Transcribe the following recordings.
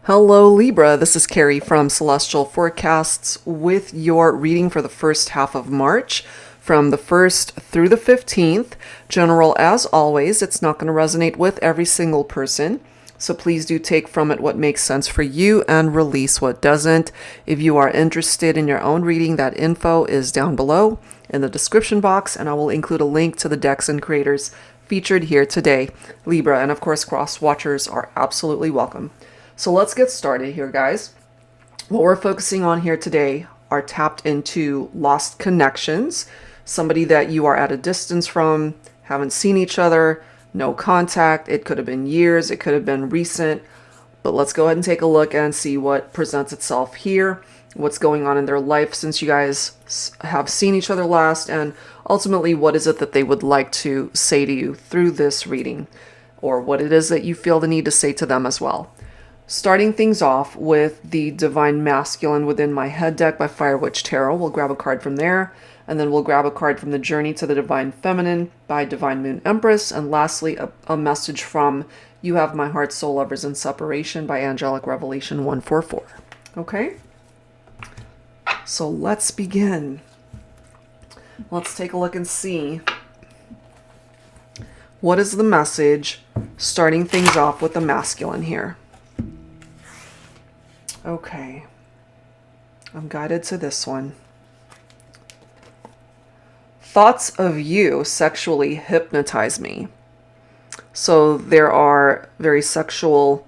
Hello Libra, this is Carrie from Celestial Forecasts with your reading for the first half of March from the 1st through the 15th. General as always, it's not going to resonate with every single person, so please do take from it what makes sense for you and release what doesn't. If you are interested in your own reading, that info is down below in the description box, and I will include a link to the decks and creators featured here today. Libra, and of course cross watchers are absolutely welcome. So let's get started here, guys. What we're focusing on here today are tapped into lost connections. Somebody that you are at a distance from, haven't seen each other, no contact. It could have been years, it could have been recent. But let's go ahead and take a look and see what presents itself here, what's going on in their life since you guys have seen each other last, and ultimately what is it that they would like to say to you through this reading, or what it is that you feel the need to say to them as well. Starting things off with the Divine Masculine within my head deck by Fire Witch Tarot. We'll grab a card from there, and then we'll grab a card from the Journey to the Divine Feminine by Divine Moon Empress, and lastly, a message from You Have My Heart, Soul Lovers in Separation by Angelic Revelation 144. Okay? So let's begin. Let's take a look and see what is the message, starting things off with the masculine here. Okay, I'm guided to this one. Thoughts of you sexually hypnotize me. So there are very sexual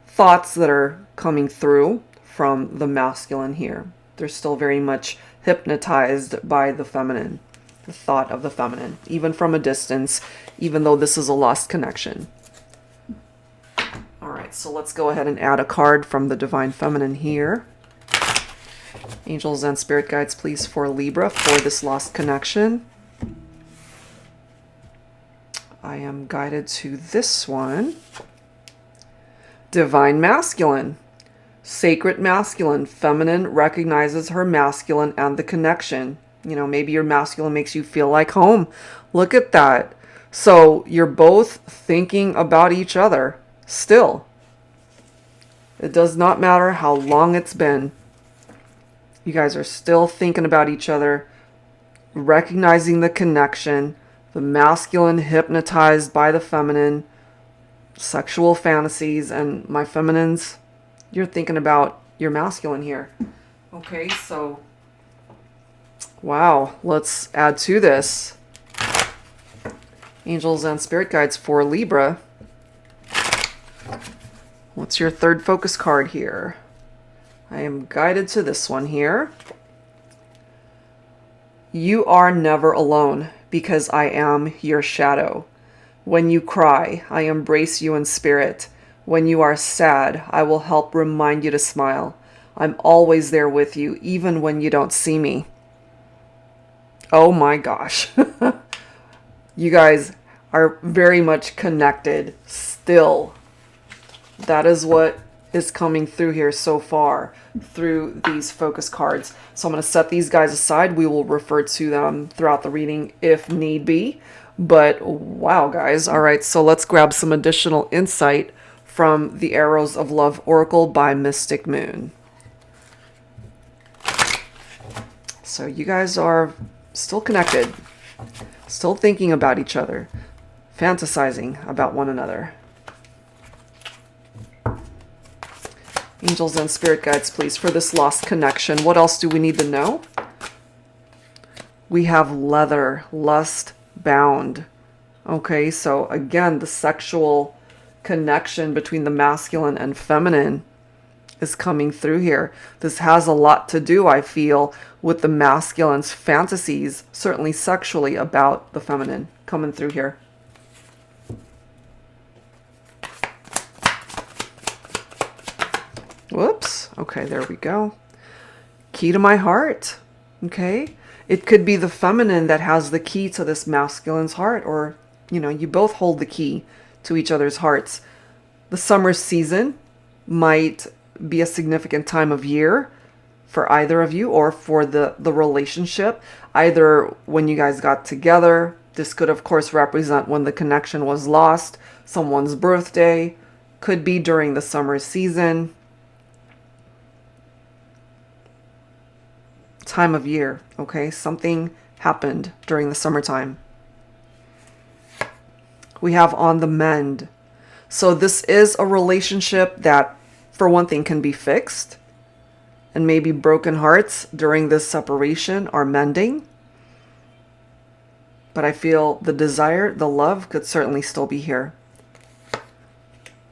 thoughts that are coming through from the masculine here. They're still very much hypnotized by the feminine, the thought of the feminine, even from a distance, even though this is a lost connection. So let's go ahead and add a card from the Divine Feminine here. Angels and Spirit Guides, please, for Libra for this lost connection. I am guided to this one. Divine Masculine. Sacred Masculine. Feminine recognizes her masculine and the connection. You know, maybe your masculine makes you feel like home. Look at that. So you're both thinking about each other still. It does not matter how long it's been. You guys are still thinking about each other, recognizing the connection, the masculine hypnotized by the feminine, sexual fantasies, and my feminines, you're thinking about your masculine here. Okay, so, wow, let's add to this. Angels and Spirit Guides for Libra. What's your third focus card here? I am guided to this one here. You are never alone because I am your shadow. When you cry, I embrace you in spirit. When you are sad, I will help remind you to smile. I'm always there with you, even when you don't see me. Oh my gosh. You guys are very much connected still. That is what is coming through here so far through these focus cards. So I'm going to set these guys aside. We will refer to them throughout the reading if need be. But wow, guys. All right, so let's grab some additional insight from the Arrows of Love Oracle by Mystic Moon. So you guys are still connected, still thinking about each other, fantasizing about one another. Angels and Spirit Guides, please, for this lost connection. What else do we need to know? We have leather, lust bound. Okay, so again, the sexual connection between the masculine and feminine is coming through here. This has a lot to do, I feel, with the masculine's fantasies, certainly sexually, about the feminine coming through here. Whoops. Okay, there we go. Key to my heart. Okay. It could be the feminine that has the key to this masculine's heart, or, you know, you both hold the key to each other's hearts. The summer season might be a significant time of year for either of you, or for the relationship. Either when you guys got together, this could of course represent when the connection was lost, someone's birthday, could be during the summer season. time of year, okay? Something happened during the summertime. We have on the mend. So this is a relationship that, for one thing, can be fixed. And maybe broken hearts during this separation are mending. But I feel the desire, the love could certainly still be here.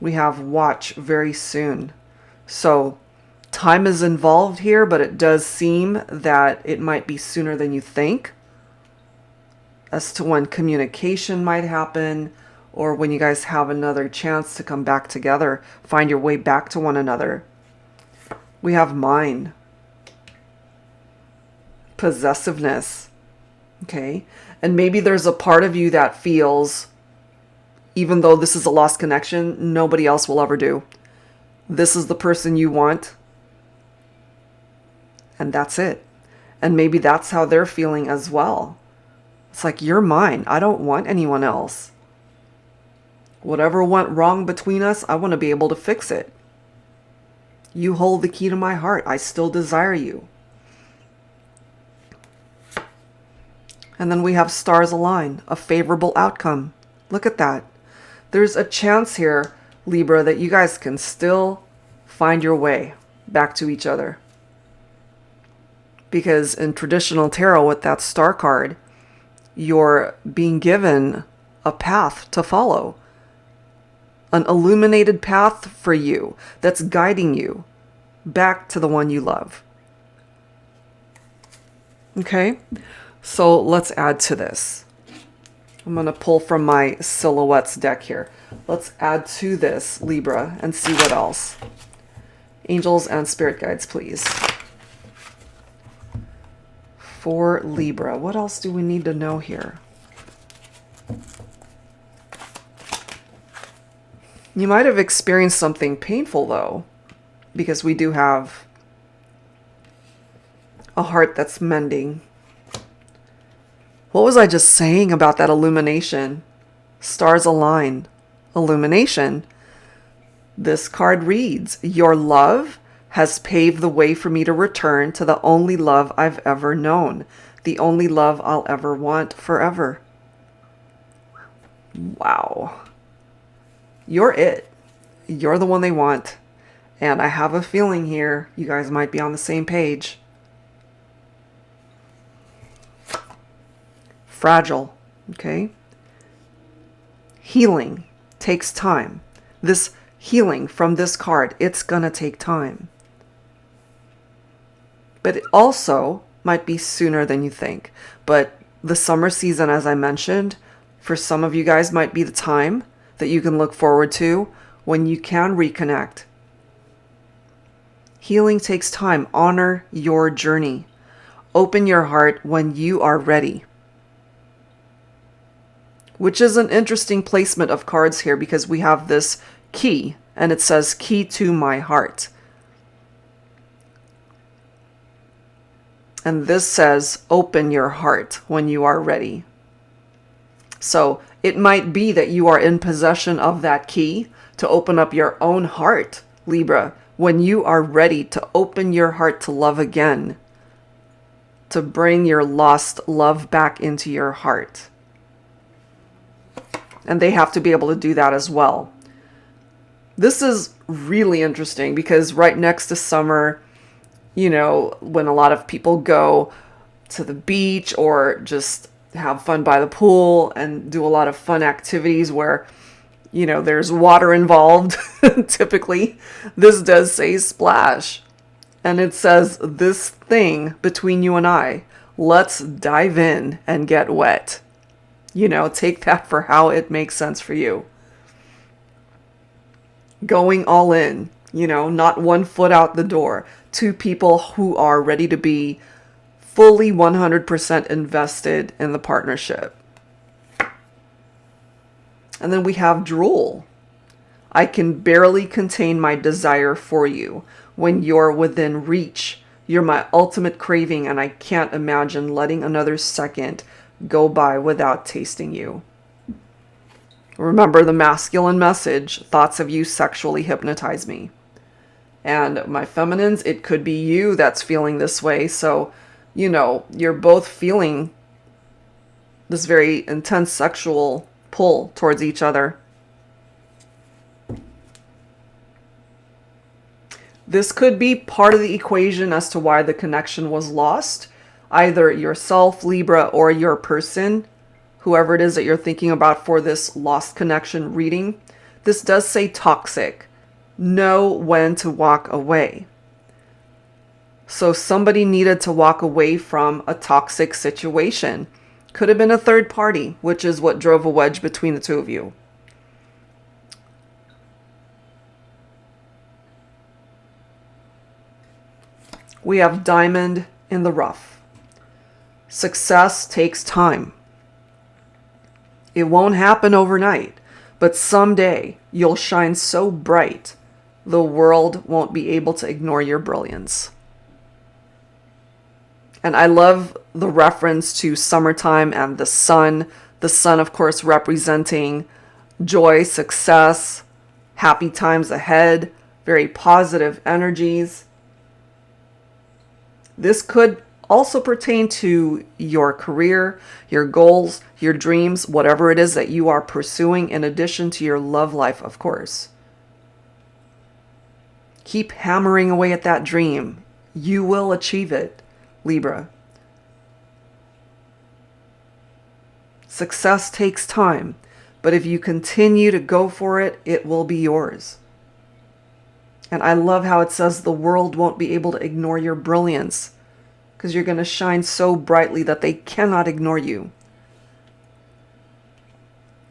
We have watch very soon. So time is involved here, but it does seem that it might be sooner than you think as to when communication might happen, or when you guys have another chance to come back together, find your way back to one another. We have mine. Possessiveness. Okay? And maybe there's a part of you that feels, even though this is a lost connection, nobody else will ever do. This is the person you want. And that's it. And maybe that's how they're feeling as well. It's like, you're mine. I don't want anyone else. Whatever went wrong between us, I want to be able to fix it. You hold the key to my heart. I still desire you. And then we have stars align, a favorable outcome. Look at that. There's a chance here, Libra, that you guys can still find your way back to each other. Because in traditional tarot with that star card, you're being given a path to follow. An illuminated path for you that's guiding you back to the one you love. Okay? So let's add to this. I'm going to pull from my Silhouettes deck here. Let's add to this, Libra, and see what else. Angels and spirit guides, please. For Libra, what else do we need to know here? You might have experienced something painful, though, because we do have a heart that's mending. What was I just saying about that illumination? Stars align. Illumination. This card reads, your love has paved the way for me to return to the only love I've ever known, the only love I'll ever want forever. Wow. You're it. You're the one they want. And I have a feeling here you guys might be on the same page. Fragile. Okay? Healing takes time. This healing from this card, it's gonna take time. But it also might be sooner than you think. But the summer season, as I mentioned, for some of you guys might be the time that you can look forward to when you can reconnect. Healing takes time. Honor your journey. Open your heart when you are ready. Which is an interesting placement of cards here because we have this key and it says key to my heart. And this says open your heart when you are ready. So it might be that you are in possession of that key to open up your own heart, Libra, when you are ready to open your heart to love again, to bring your lost love back into your heart. And they have to be able to do that as well. This is really interesting because right next to summer, you know, when a lot of people go to the beach or just have fun by the pool and do a lot of fun activities where, you know, there's water involved, typically, this does say splash. And it says, this thing between you and I, let's dive in and get wet. You know, take that for how it makes sense for you. Going all in, you know, not 1 foot out the door. 2 people who are ready to be fully 100% invested in the partnership. And then we have drool. I can barely contain my desire for you. When you're within reach, you're my ultimate craving, and I can't imagine letting another second go by without tasting you. Remember the masculine message, thoughts of you sexually hypnotize me. And my feminines, it could be you that's feeling this way. So you're both feeling this very intense sexual pull towards each other. This could be part of the equation as to why the connection was lost. Either yourself, Libra, or your person, whoever it is that you're thinking about for this lost connection reading. This does say toxic. Know when to walk away. So somebody needed to walk away from a toxic situation. Could have been a third party, which is what drove a wedge between the two of you. We have diamond in the rough. Success takes time. It won't happen overnight, but someday you'll shine so bright, the world won't be able to ignore your brilliance. And I love the reference to summertime and the sun. The sun, of course, representing joy, success, happy times ahead, very positive energies. This could also pertain to your career, your goals, your dreams, whatever it is that you are pursuing, in addition to your love life, of course. Keep hammering away at that dream. You will achieve it, Libra. Success takes time, but if you continue to go for it, it will be yours. And I love how it says the world won't be able to ignore your brilliance, because you're going to shine so brightly that they cannot ignore you.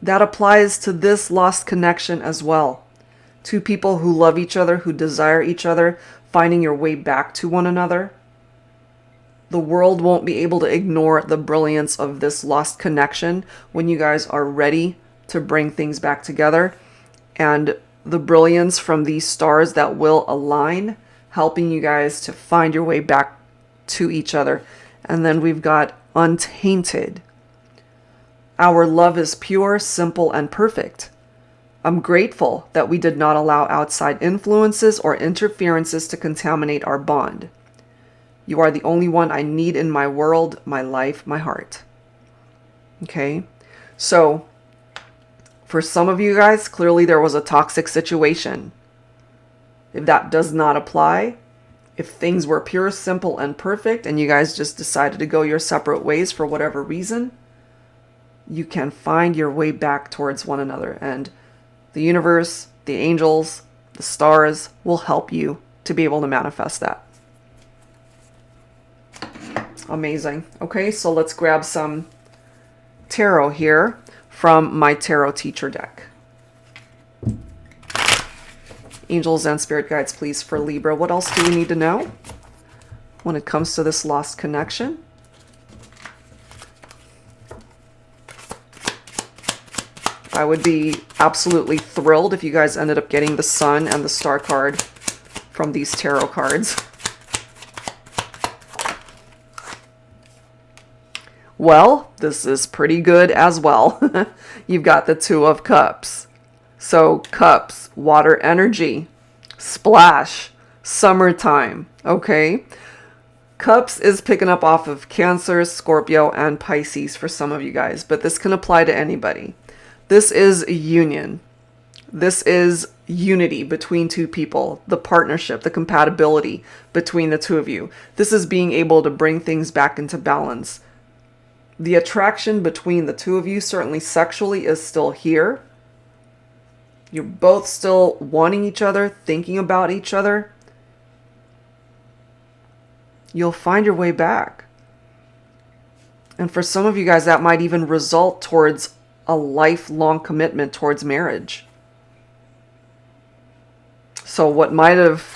That applies to this lost connection as well. Two people who love each other, who desire each other, finding your way back to one another. The world won't be able to ignore the brilliance of this lost connection when you guys are ready to bring things back together. And the brilliance from these stars that will align, helping you guys to find your way back to each other. And then we've got untainted. Our love is pure, simple, and perfect. I'm grateful that we did not allow outside influences or interferences to contaminate our bond. You are the only one I need in my world, my life, my heart. Okay? So, for some of you guys, clearly there was a toxic situation. If that does not apply, if things were pure, simple, and perfect, and you guys just decided to go your separate ways for whatever reason, you can find your way back towards one another. And the universe, the angels, the stars will help you to be able to manifest that. Amazing. Okay, so let's grab some tarot here from my tarot teacher deck. Angels and spirit guides, please, for Libra. What else do we need to know when it comes to this lost connection? I would be absolutely thrilled if you guys ended up getting the Sun and the Star card from these tarot cards. Well, this is pretty good as well. You've got the Two of Cups. So, cups, water energy, splash, summertime, okay? Cups is picking up off of Cancer, Scorpio, and Pisces for some of you guys, but this can apply to anybody. This is union. This is unity between two people, the partnership, the compatibility between the two of you. This is being able to bring things back into balance. The attraction between the two of you, certainly sexually, is still here. You're both still wanting each other, thinking about each other. You'll find your way back. And for some of you guys, that might even result towards a lifelong commitment towards marriage. So what might have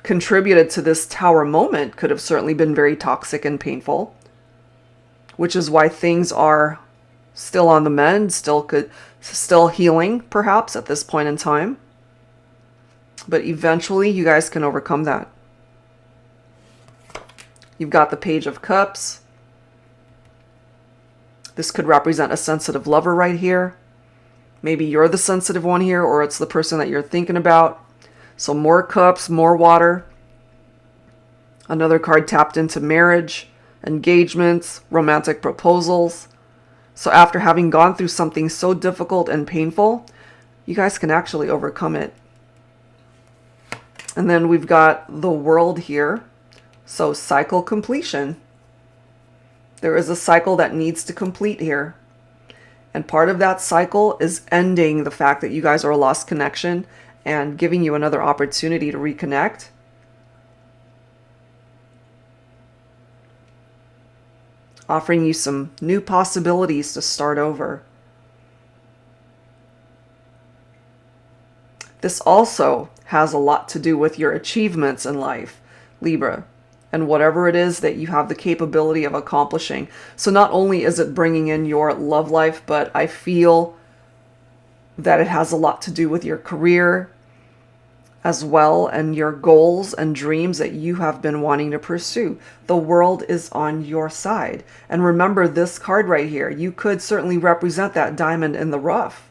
contributed to this Tower moment could have certainly been very toxic and painful, which is why things are still on the mend, still healing, perhaps, at this point in time. But eventually, you guys can overcome that. You've got the Page of Cups. This could represent a sensitive lover right here. Maybe you're the sensitive one here, or it's the person that you're thinking about. So more cups, more water. Another card tapped into marriage, engagements, romantic proposals. So after having gone through something so difficult and painful, you guys can actually overcome it. And then we've got the World here. So cycle completion. There is a cycle that needs to complete here. And part of that cycle is ending the fact that you guys are a lost connection and giving you another opportunity to reconnect. Offering you some new possibilities to start over. This also has a lot to do with your achievements in life, Libra, and whatever it is that you have the capability of accomplishing. So not only is it bringing in your love life, but I feel that it has a lot to do with your career as well, and your goals and dreams that you have been wanting to pursue. The world is on your side. And remember this card right here. You could certainly represent that diamond in the rough.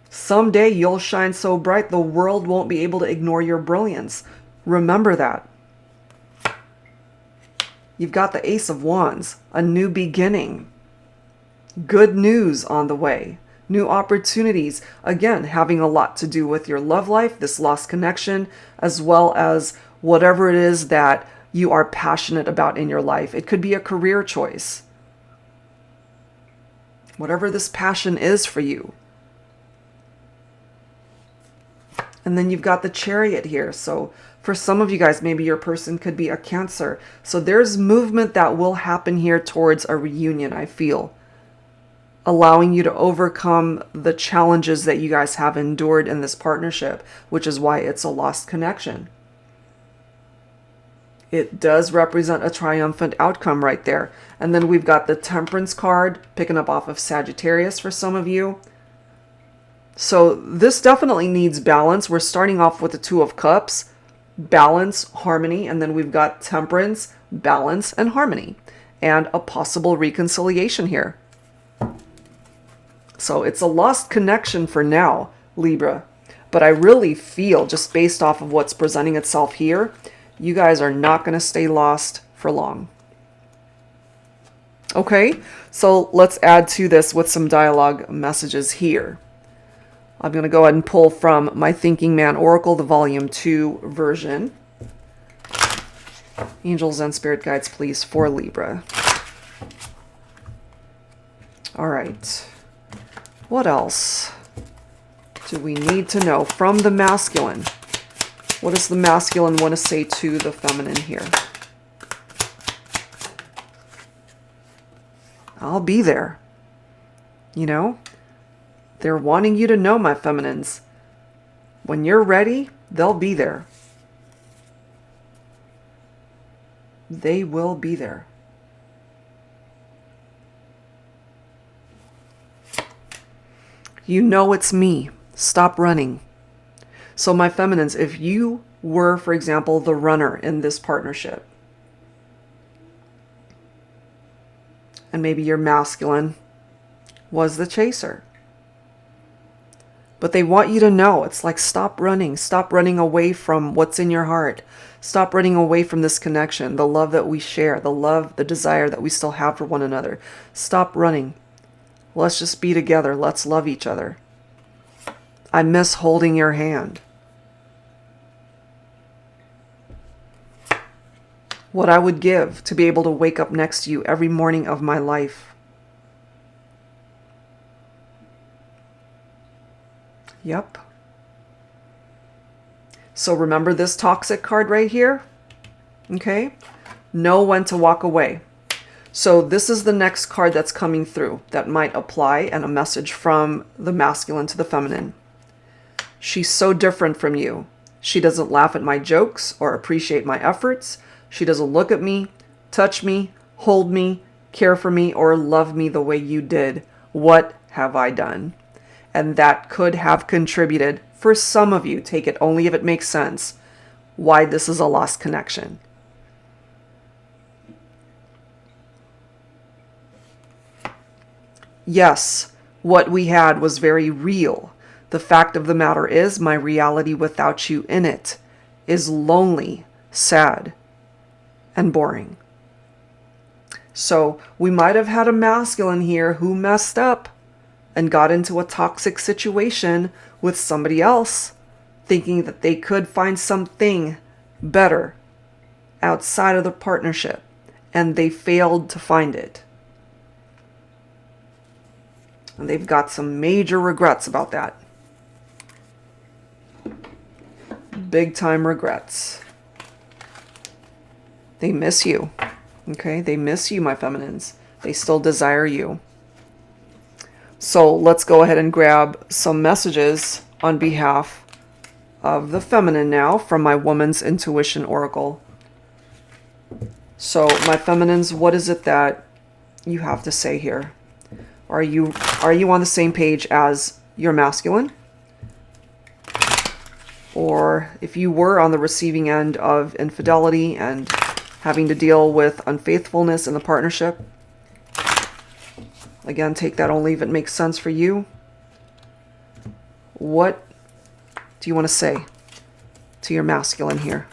Someday you'll shine so bright the world won't be able to ignore your brilliance. Remember that. You've got the Ace of Wands, a new beginning. Good news on the way. New opportunities, again, having a lot to do with your love life, this lost connection, as well as whatever it is that you are passionate about in your life. It could be a career choice. Whatever this passion is for you. And then you've got the Chariot here. So for some of you guys, maybe your person could be a Cancer. So there's movement that will happen here towards a reunion, I feel. Allowing you to overcome the challenges that you guys have endured in this partnership, which is why it's a lost connection. It does represent a triumphant outcome right there. And then we've got the Temperance card, picking up off of Sagittarius for some of you. So this definitely needs balance. We're starting off with the Two of Cups, balance, harmony, and then we've got Temperance, balance, and harmony, and a possible reconciliation here. So it's a lost connection for now, Libra. But I really feel, just based off of what's presenting itself here, you guys are not going to stay lost for long. Okay, so let's add to this with some dialogue messages here. I'm going to go ahead and pull from my Thinking Man Oracle, the Volume 2 version. Angels and Spirit Guides, please, for Libra. All right. What else do we need to know from the masculine? What does the masculine want to say to the feminine here? I'll be there. You know, they're wanting you to know, my feminines. When you're ready, they'll be there. They will be there. You know it's me. Stop running. So my feminines, if you were, for example, the runner in this partnership, and maybe your masculine was the chaser, but they want you to know, it's like, stop running away from what's in your heart. Stop running away from this connection, the love that we share, the love, the desire that we still have for one another. Stop running. Let's just be together. Let's love each other. I miss holding your hand. What I would give to be able to wake up next to you every morning of my life. Yep. So remember this toxic card right here? Okay. Know when to walk away. So this is the next card that's coming through that might apply, and a message from the masculine to the feminine. She's so different from you. She doesn't laugh at my jokes or appreciate my efforts. She doesn't look at me, touch me, hold me, care for me, or love me the way you did. What have I done? And that could have contributed, for some of you, take it only if it makes sense, why this is a lost connection. Yes, what we had was very real. The fact of the matter is, my reality without you in it is lonely, sad, and boring. So we might have had a masculine here who messed up and got into a toxic situation with somebody else, thinking that they could find something better outside of the partnership, and they failed to find it. And they've got some major regrets about that. Big time regrets. They miss you. Okay, they miss you, my feminines. They still desire you. So let's go ahead and grab some messages on behalf of the feminine now from my Woman's Intuition Oracle. So my feminines, what is it that you have to say here? Are you on the same page as your masculine? Or if you were on the receiving end of infidelity and having to deal with unfaithfulness in the partnership, again, take that only if it makes sense for you. What do you want to say to your masculine here?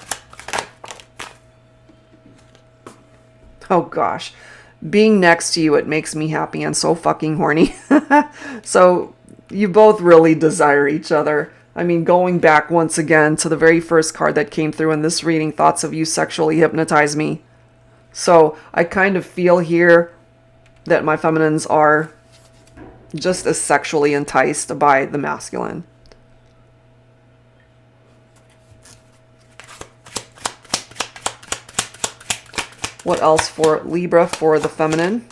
Oh gosh, being next to you, it makes me happy and so fucking horny. So you both really desire each other. I mean, going back once again to the very first card that came through in this reading, thoughts of you sexually hypnotize me. So I kind of feel here that my feminines are just as sexually enticed by the masculine. What else for Libra for the feminine?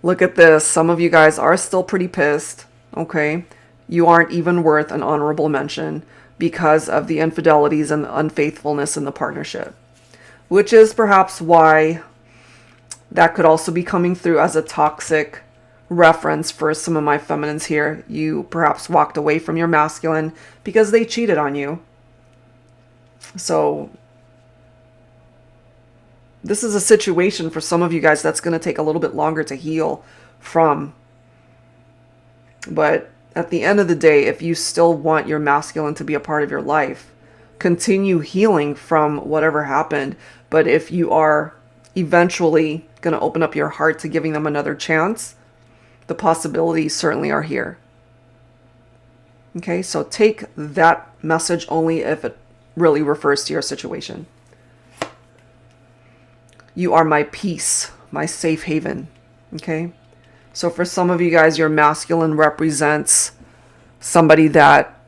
Look at this. Some of you guys are still pretty pissed. Okay, you aren't even worth an honorable mention because of the infidelities and the unfaithfulness in the partnership, which is perhaps why that could also be coming through as a toxic reference for some of my feminines here. You perhaps walked away from your masculine because they cheated on you. So this is a situation for some of you guys that's going to take a little bit longer to heal from. But at the end of the day, if you still want your masculine to be a part of your life, continue healing from whatever happened. But if you are eventually going to open up your heart to giving them another chance, the possibilities certainly are here. Okay, so take that message only if it really refers to your situation. You are my peace, my safe haven. Okay? So for some of you guys, your masculine represents somebody that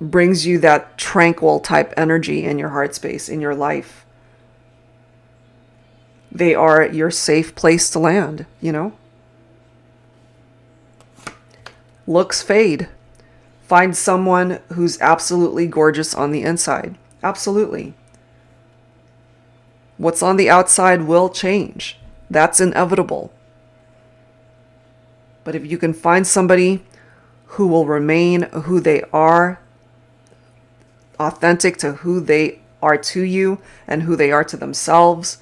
brings you that tranquil type energy in your heart space, in your life. They are your safe place to land, you know? Looks fade. Find someone who's absolutely gorgeous on the inside. Absolutely. What's on the outside will change. That's inevitable. But if you can find somebody who will remain who they are, authentic to who they are to you and who they are to themselves,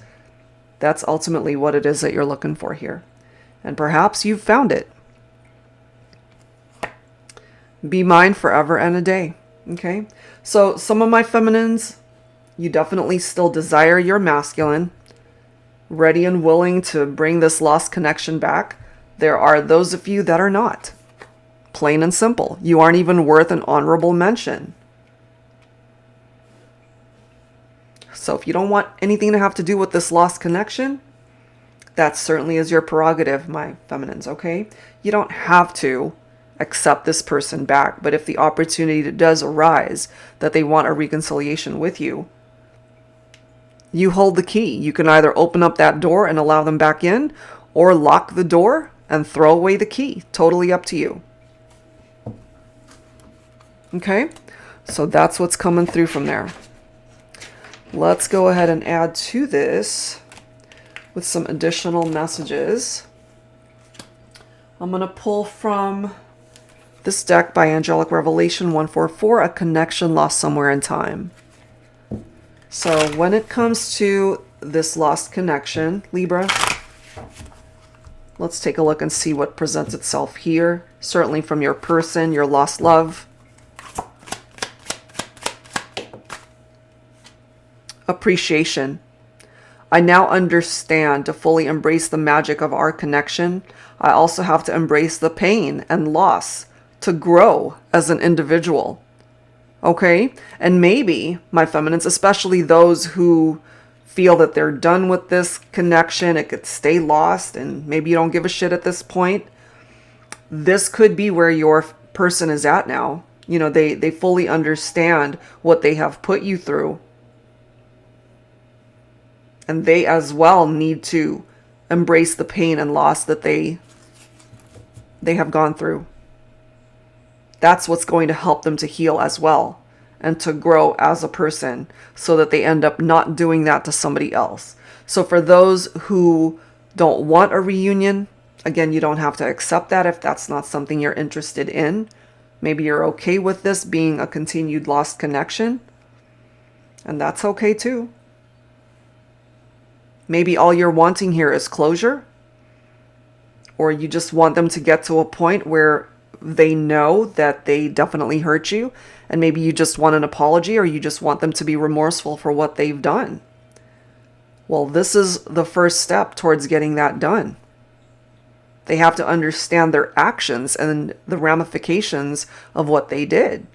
that's ultimately what it is that you're looking for here. And perhaps you've found it. Be mine forever and a day. Okay? So some of my feminines, you definitely still desire your masculine, ready and willing to bring this lost connection back. There are those of you that are not. Plain and simple. You aren't even worth an honorable mention. So if you don't want anything to have to do with this lost connection, that certainly is your prerogative, my feminines, okay? You don't have to accept this person back, but if the opportunity does arise that they want a reconciliation with you, you hold the key. You can either open up that door and allow them back in, or lock the door and throw away the key. Totally up to you. Okay? So that's what's coming through from there. Let's go ahead and add to this with some additional messages. I'm going to pull from this deck by Angelic Revelation 144, A Connection Lost Somewhere in Time. So when it comes to this lost connection, Libra, let's take a look and see what presents itself here. Certainly from your person, your lost love. appreciation. I now understand to fully embrace the magic of our connection. I also have to embrace the pain and loss to grow as an individual. Okay? And maybe, my feminines, especially those who feel that they're done with this connection, it could stay lost, and maybe you don't give a shit at this point. This could be where your person is at now. You know, they fully understand what they have put you through. And they as well need to embrace the pain and loss that they have gone through. That's what's going to help them to heal as well and to grow as a person so that they end up not doing that to somebody else. So for those who don't want a reunion, again, you don't have to accept that if that's not something you're interested in. Maybe you're okay with this being a continued lost connection, and that's okay too. Maybe all you're wanting here is closure, or you just want them to get to a point where they know that they definitely hurt you, and maybe you just want an apology, or you just want them to be remorseful for what they've done. Well, this is the first step towards getting that done. They have to understand their actions and the ramifications of what they did.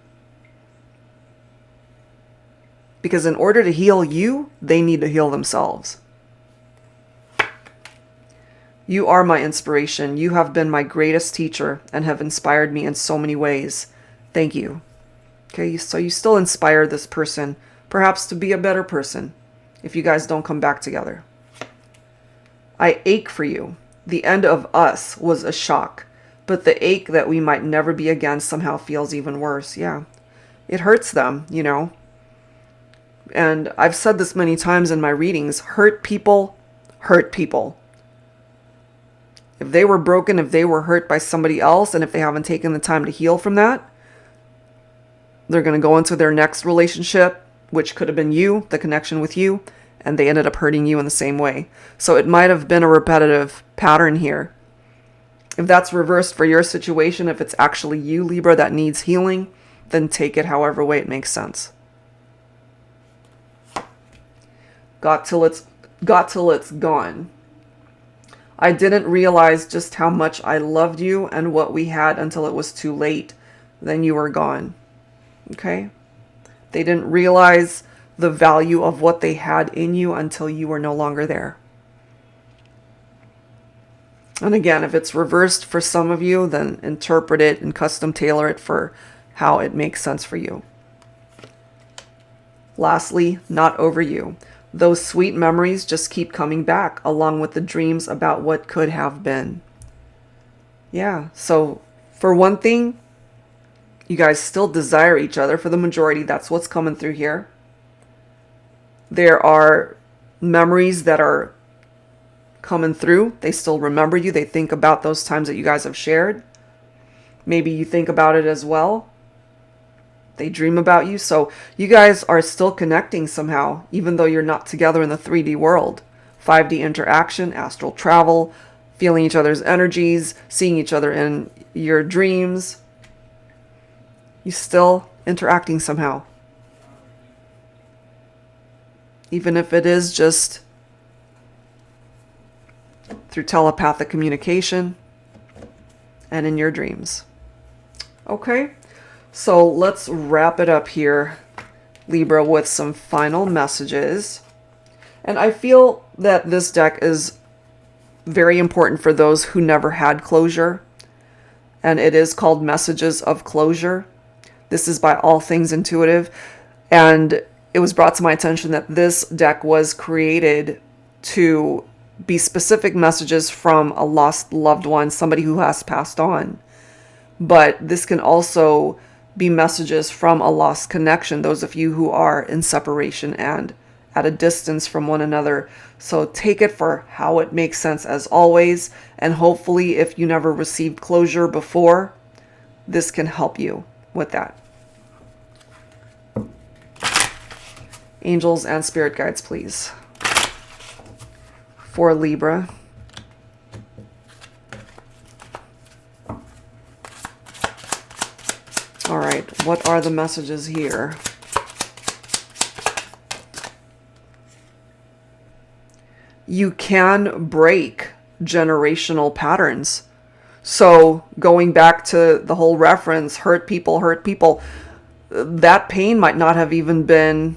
Because in order to heal you, they need to heal themselves. You are my inspiration. You have been my greatest teacher and have inspired me in so many ways. Thank you. Okay, so you still inspire this person, perhaps to be a better person, if you guys don't come back together. I ache for you. The end of us was a shock, but the ache that we might never be again somehow feels even worse. Yeah, it hurts them, you know. And I've said this many times in my readings, hurt people hurt people. If they were broken, if they were hurt by somebody else, and if they haven't taken the time to heal from that, they're going to go into their next relationship, which could have been you, the connection with you, and they ended up hurting you in the same way. So it might have been a repetitive pattern here. If that's reversed for your situation, if it's actually you, Libra, that needs healing, then take it however way it makes sense. Got till it's gone. I didn't realize just how much I loved you and what we had until it was too late. Then you were gone. Okay? They didn't realize the value of what they had in you until you were no longer there. And again, if it's reversed for some of you, then interpret it and custom tailor it for how it makes sense for you. Lastly, not over you. Those sweet memories just keep coming back, along with the dreams about what could have been. Yeah, so for one thing, you guys still desire each other. For the majority, that's what's coming through here. There are memories that are coming through. They still remember you. They think about those times that you guys have shared. Maybe you think about it as well. They dream about you. So you guys are still connecting somehow, even though you're not together in the 3D world. 5D interaction, astral travel, feeling each other's energies, seeing each other in your dreams. You're still interacting somehow. Even if it is just through telepathic communication and in your dreams. Okay, so let's wrap it up here, Libra, with some final messages. And I feel that this deck is very important for those who never had closure. And it is called Messages of Closure. This is by All Things Intuitive. And it was brought to my attention that this deck was created to be specific messages from a lost loved one, somebody who has passed on. But this can also be messages from a lost connection, those of you who are in separation and at a distance from one another. So take it for how it makes sense as always. And hopefully, if you never received closure before, this can help you with that. Angels and spirit guides, please. For Libra. All right, what are the messages here? you can break generational patterns. So going back to the whole reference, hurt people, that pain might not have even been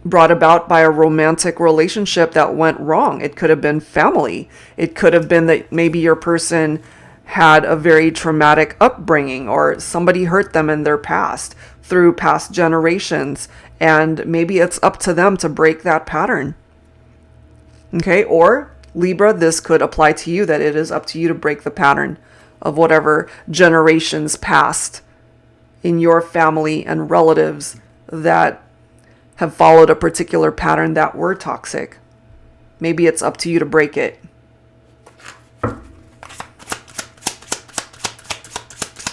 brought about by a romantic relationship that went wrong. It could have been family. It could have been that maybe your person had a very traumatic upbringing, or somebody hurt them in their past through past generations, and maybe it's up to them to break that pattern. Okay, or Libra, this could apply to you, that it is up to you to break the pattern of whatever generations past in your family and relatives that have followed a particular pattern that were toxic. Maybe it's up to you to break it.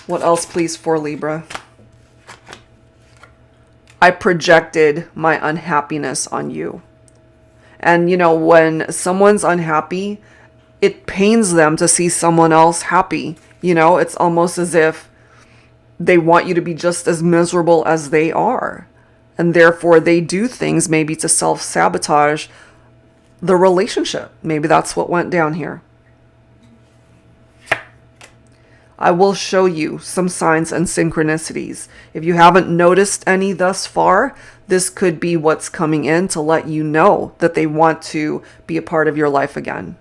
What else, please, for Libra? I projected my unhappiness on you. And you know, when someone's unhappy, it pains them to see someone else happy. You know, it's almost as if they want you to be just as miserable as they are. And therefore they do things maybe to self-sabotage the relationship. Maybe that's what went down here. I will show you some signs and synchronicities. If you haven't noticed any thus far, this could be what's coming in to let you know that they want to be a part of your life again.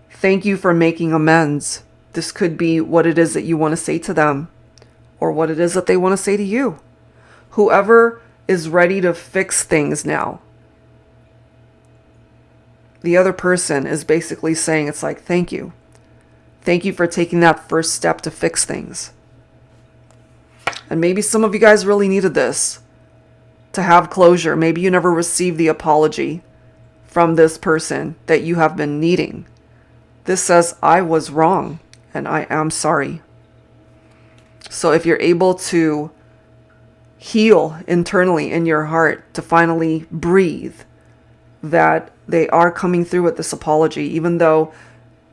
Thank you for making amends. This could be what it is that you want to say to them, or what it is that they want to say to you. Whoever is ready to fix things now, the other person is basically saying, it's like, thank you. Thank you for taking that first step to fix things. And maybe some of you guys really needed this to have closure. Maybe you never received the apology from this person that you have been needing. This says, I was wrong and I am sorry. So if you're able to heal internally in your heart, to finally breathe that they are coming through with this apology, even though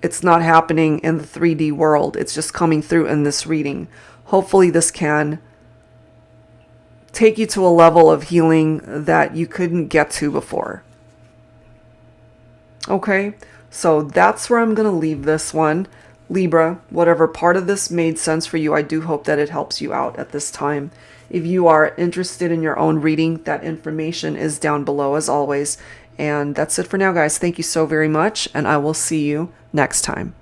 it's not happening in the 3D world, it's just coming through in this reading. Hopefully this can take you to a level of healing that you couldn't get to before. Okay, so that's where I'm going to leave this one. Libra, whatever part of this made sense for you, I do hope that it helps you out at this time. If you are interested in your own reading, that information is down below as always. And that's it for now, guys. Thank you so very much, and I will see you next time.